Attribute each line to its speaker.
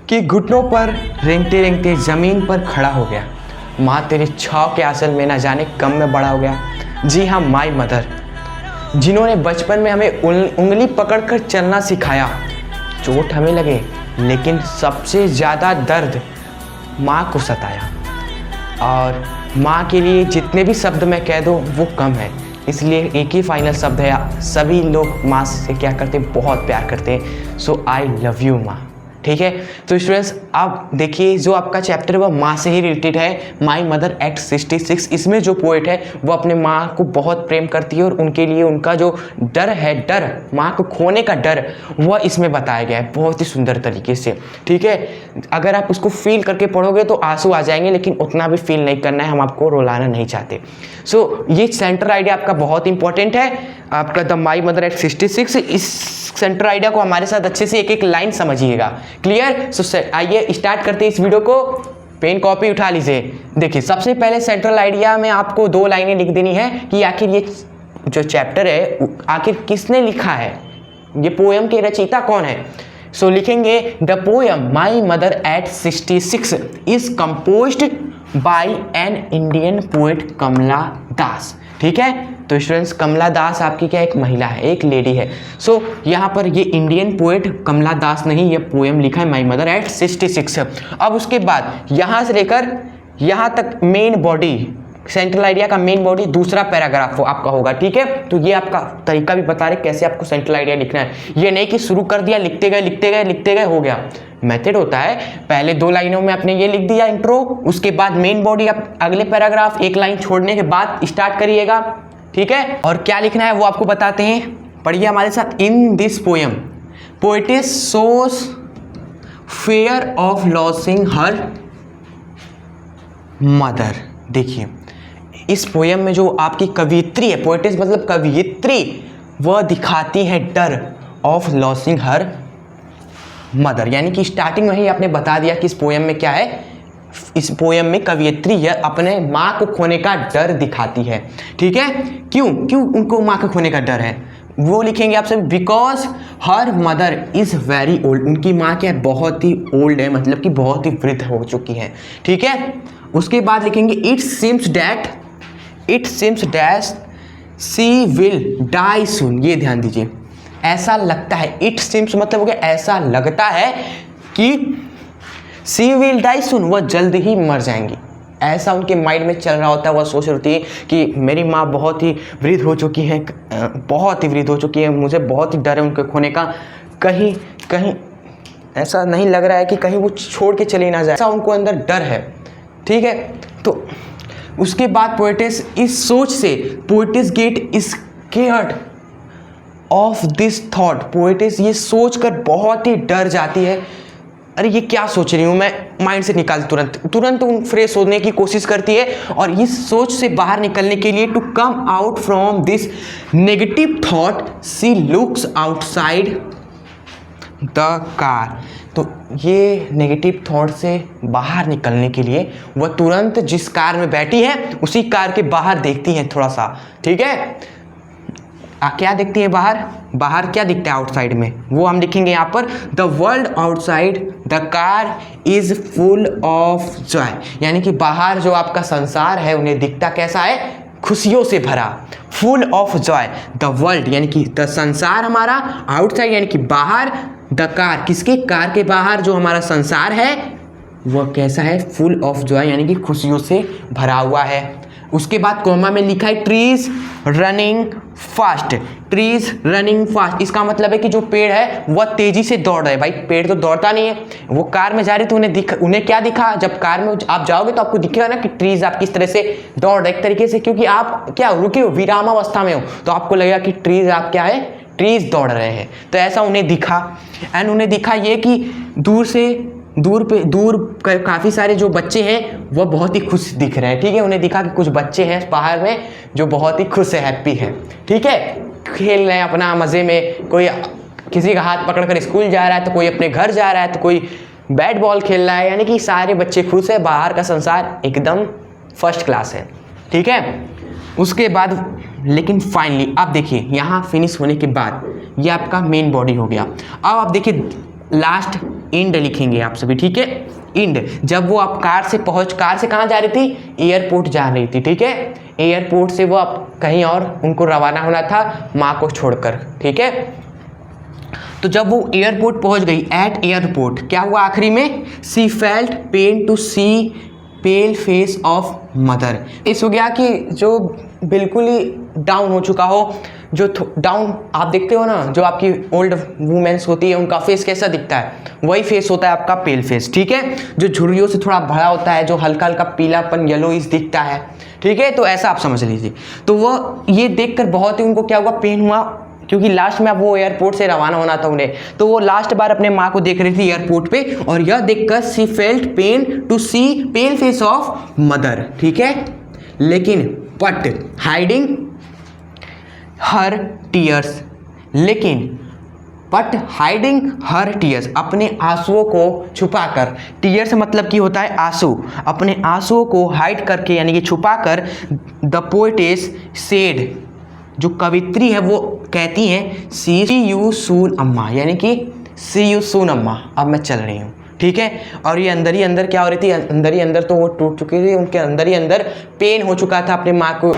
Speaker 1: कि घुटनों पर रेंगते रेंगते ज़मीन पर खड़ा हो गया। माँ तेरी छाव के आंचल में ना जाने कम में बड़ा हो गया। जी हाँ, माई मदर, जिन्होंने बचपन में हमें उंगली पकड़कर चलना सिखाया। चोट हमें लगे लेकिन सबसे ज़्यादा दर्द माँ को सताया। और माँ के लिए जितने भी शब्द मैं कह दूँ वो कम है, इसलिए एक ही फाइनल शब्द है। सभी लोग माँ से क्या करते हैं, बहुत प्यार करते हैं। सो आई लव यू माँ। ठीक है, तो स्टूडेंट्स आप देखिए जो आपका चैप्टर है वह माँ से ही रिलेटेड है। माई मदर एट 66। इसमें जो पोएट है वो अपने माँ को बहुत प्रेम करती है और उनके लिए उनका जो डर है, डर माँ को खोने का डर, वह इसमें बताया गया है बहुत ही सुंदर तरीके से। ठीक है, अगर आप उसको फील करके पढ़ोगे तो आंसू आ जाएंगे, लेकिन उतना भी फील नहीं करना है, हम आपको रुलाना नहीं चाहते। सो ये सेंटर आइडिया आपका बहुत इंपॉर्टेंट है, आपका द माई मदर एट 66। इस सेंटर आइडिया को हमारे साथ अच्छे से एक एक लाइन समझिएगा। क्लियर? सो आइए स्टार्ट करते हैं इस वीडियो को। पेन कॉपी उठा लीजिए। देखिए सबसे पहले सेंट्रल आइडिया में आपको 2 लाइनें लिख देनी है कि आखिर ये जो चैप्टर है आखिर किसने लिखा है, ये पोएम के रचयिता कौन है। सो लिखेंगे the poem my mother at 66 is composed by an Indian poet Kamala Das. ठीक है, तो स्टूडेंट्स कमला दास आपकी क्या एक महिला है, एक लेडी है। सो यहाँ पर ये इंडियन पोएट कमला दास नहीं, ये पोएम लिखा है माई मदर एट 66। अब उसके बाद यहाँ से लेकर यहाँ तक मेन बॉडी, सेंट्रल आइडिया का मेन बॉडी दूसरा पैराग्राफ आपका होगा। ठीक है, तो ये आपका तरीका भी बता रहे कैसे आपको सेंट्रल आइडिया लिखना है। ये नहीं कि शुरू कर दिया, लिखते गए हो गया। मेथड होता है, पहले 2 लाइनों में आपने ये लिख दिया इंट्रो, उसके बाद मेन बॉडी, आप अगले पैराग्राफ 1 लाइन छोड़ने के बाद स्टार्ट करिएगा। ठीक है, और क्या लिखना है वो आपको बताते हैं, पढ़िए हमारे साथ। In this poem poetess shows fair of losing her mother. देखिए इस पोएम में जो आपकी कवियत्री है, पोएटेस मतलब कवियत्री, वह दिखाती है डर ऑफ लॉसिंग हर मदर। यानी कि स्टार्टिंग में ही आपने बता दिया कि इस पोएम में क्या है, इस पोएम में कवियत्री है अपने माँ को खोने का डर दिखाती है। ठीक है, क्यों उनको माँ को खोने का डर है वो लिखेंगे आप सब, because her mother is very old. उनकी माँ क्या है, बहुत ही ओल्ड है, मतलब कि बहुत ही वृद्ध हो चुकी है। ठीक है, उसके बाद लिखेंगे it seems that she will die soon. ये ध्यान दीजिए, ऐसा लगता है, इट सीम्स मतलब हो गया ऐसा लगता है कि सी विल डाई सून, वह जल्द ही मर जाएंगी। ऐसा उनके माइंड में चल रहा होता है, वह सोच रही होती है कि मेरी माँ बहुत ही वृद्ध हो चुकी है, बहुत ही वृद्ध हो चुकी है, मुझे बहुत ही डर है उनके खोने का। कहीं ऐसा नहीं लग रहा है कि कहीं वो छोड़ के चली ना जाए, ऐसा उनको अंदर डर है। ठीक है, तो उसके बाद पोएटेस इस सोच से poetess get scared of this thought. Poetess ये सोच कर बहुत ही डर जाती है, अरे ये क्या सोच रही हूँ मैं, माइंड से निकाल तुरंत फ्रेश होने की कोशिश करती है और इस सोच से बाहर निकलने के लिए to come out from this negative thought she looks outside the car. तो ये नेगेटिव थॉट से बाहर निकलने के लिए वह तुरंत जिस कार में बैठी है उसी कार के बाहर देखती है थोड़ा सा। ठीक है, क्या देखती है बाहर क्या दिखता है आउटसाइड में, वो हम लिखेंगे यहाँ पर the world outside the car is full of Joy. यानी कि बाहर जो आपका संसार है उन्हें दिखता कैसा है, खुशियों से भरा, full of Joy. The world यानी कि द संसार हमारा, आउटसाइड यानी कि बाहर, द कार किसके, कार के बाहर जो हमारा संसार है वह कैसा है, फुल ऑफ जॉय यानी कि खुशियों से भरा हुआ है। उसके बाद कोमा में लिखा है trees running fast. Trees running fast, इसका मतलब है कि जो पेड़ है वह तेजी से दौड़ रहे हैं। भाई पेड़ तो दौड़ता नहीं है, वो कार में जा रही तो उन्हें क्या दिखा, जब कार में आप जाओगे तो आपको दिखेगा ना कि ट्रीज आप किस तरह से दौड़ रहे एक तरीके से, क्योंकि आप क्या रुके हो, विरामावस्था में हो, तो आपको लगेगा कि ट्रीज आप क्या है, ट्रीज दौड़ रहे हैं। तो ऐसा उन्हें दिखा। एंड उन्हें दिखा ये कि दूर काफ़ी सारे जो बच्चे हैं वह बहुत ही खुश दिख रहे हैं। ठीक है, उन्हें दिखा कि कुछ बच्चे हैं बाहर में जो बहुत ही खुश है, हैप्पी है। ठीक है, खेल रहे हैं अपना मज़े में, कोई किसी का हाथ पकड़कर स्कूल जा रहा है तो कोई अपने घर जा रहा है तो कोई बैट बॉल खेल रहा है, यानी कि सारे बच्चे खुश है, बाहर का संसार एकदम फर्स्ट क्लास है। ठीक है, उसके बाद लेकिन फाइनली आप देखिए यहाँ फिनिश होने के बाद ये आपका मेन बॉडी हो गया। अब आप देखिए लास्ट इंड लिखेंगे आप सभी, ठीक है, इंड। जब वो आप कार से कहाँ जा रही थी, एयरपोर्ट जा रही थी, ठीक है, एयरपोर्ट से वो आप कहीं और उनको रवाना होना था माँ को छोड़कर, ठीक है। तो जब वो एयरपोर्ट पहुंच गई, एट एयरपोर्ट क्या हुआ आखिरी में, she felt pain to see pale face of mother. इस हो गया कि जो बिल्कुल ही डाउन हो चुका हो, जो डाउन आप देखते हो ना, जो आपकी ओल्ड वुमेन्स होती है उनका फेस कैसा दिखता है, वही फेस होता है आपका पेल फेस, ठीक है, जो झुर्रियों से थोड़ा भरा होता है, जो हल्का हल्का पीलापन येलोइश दिखता है, ठीक है, तो ऐसा आप समझ लीजिए। तो वो ये देखकर बहुत ही उनको क्या हुआ, पेन हुआ, क्योंकि लास्ट में अब वो एयरपोर्ट से रवाना होना था उन्हें, तो वो लास्ट बार अपने माँ को देख रही थी एयरपोर्ट पे, और यह देखकर she felt pain to see pale face of mother, ठीक है, लेकिन बट हाइडिंग हर टीयर्स, लेकिन बट हाइडिंग हर टीयर्स, अपने आंसुओं को छुपाकर, टीयर्स मतलब की होता है आंसू, अपने आंसुओं को हाइड करके यानी कि छुपाकर, द पोएटेस सेड, जो कवित्री है वो कहती हैं, सी यू सून अम्मा, यानी कि सी यू सून अम्मा, अब मैं चल रही हूँ, ठीक है। और ये अंदर ही अंदर क्या हो रही थी, अंदर ही अंदर तो वो टूट चुकी थी, उनके अंदर ही अंदर पेन हो चुका था अपने माँ को